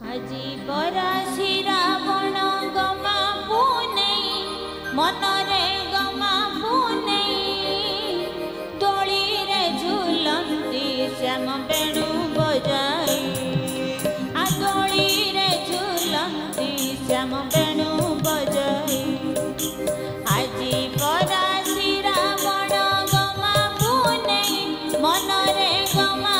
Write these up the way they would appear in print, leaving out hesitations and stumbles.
আজি বরাসি রাবণ গমা পুনেই মনরে গমা পুনেই দোলিরে ঝুলন্তি শ্যাম বেণু বজাই আ দোলিরে ঝুলন্তি শ্যাম বেণু বজাই আজি বরাসি রাবণ গমা পুনেই মনরে গমা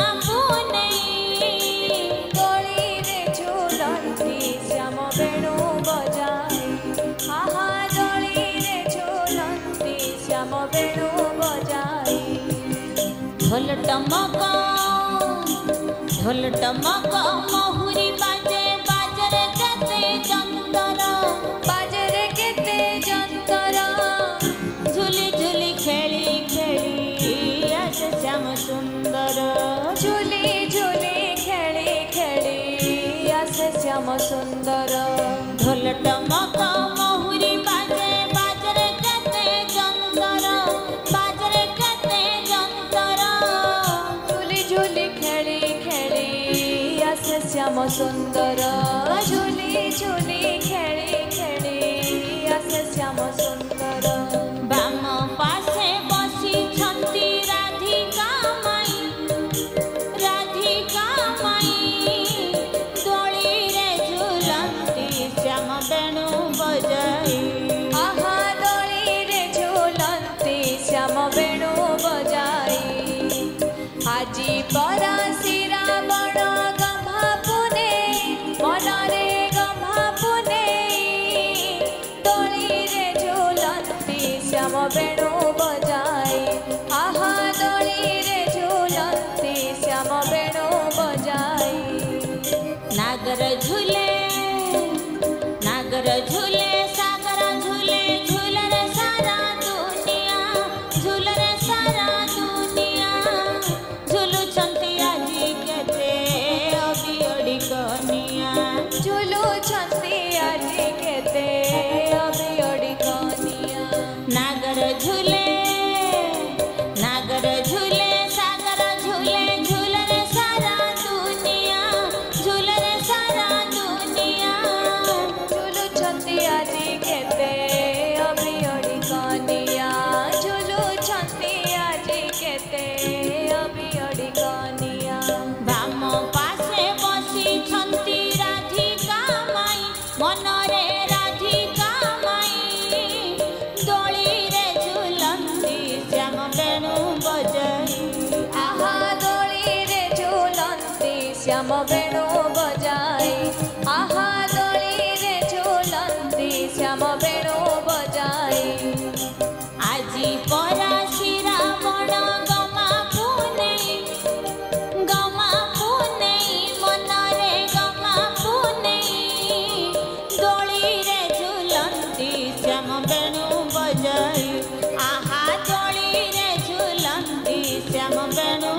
ढोल टमक महुरी बाजे बाजरे केते जंतर बाजरे केते जंतर झुली झुली खेली खेली आस श्याम सुंदर झुली झुली खेली खेली आस श्याम सुंदर ढोल टमक महुरी बाजे बाजरे केते जंतर बाजरे केते जंतर झुली झुली खेली खेली आस श्याम सुंदर झुली झुली खेली खेली आस श्याम सुंदर बाम पासे बसी छंती राधिका माई दोली रे झुलंती श्याम बेणु बजाई आहा दोली रे झुलंती श्याम बेणु बजाई आजी बरासी रावण गम्हा पुने मनरे गम्हा पुने दोली रे झुलंती श्याम बेणु बजाई आहा दोली रे झुलंती श्याम बेणु बजाई नागर झूले सागर झूले झूलरे सारा दुनिया झूलरे सारा दुनिया झुलुछंती आजी केते अबियडी कनिया झुलुछंती आजी केते अबियडी कनिया नागर झूले सागर झूले झूलरे सारा दुनिया झूलरे सारा दुनिया झुलुछंती आजी केते अबियडी कनिया झुलुछंती आजी केते अबियडी कनिया बाम पासे बसी छंती राधिका माई मनरे राधिका माई दोली रे झुलंती श्याम बेणु बजाई आहा दोली रे झुलंती श्याम बेणु बजाई आहा दोली रे झुलंती श्याम बेणु बजाई आजी परासी रावण गमा पुनेई मनरे गमा पुनेई दोली रे झुलंती श्याम बेणु बजाई आहा दोली रे झुलंती श्याम बेणु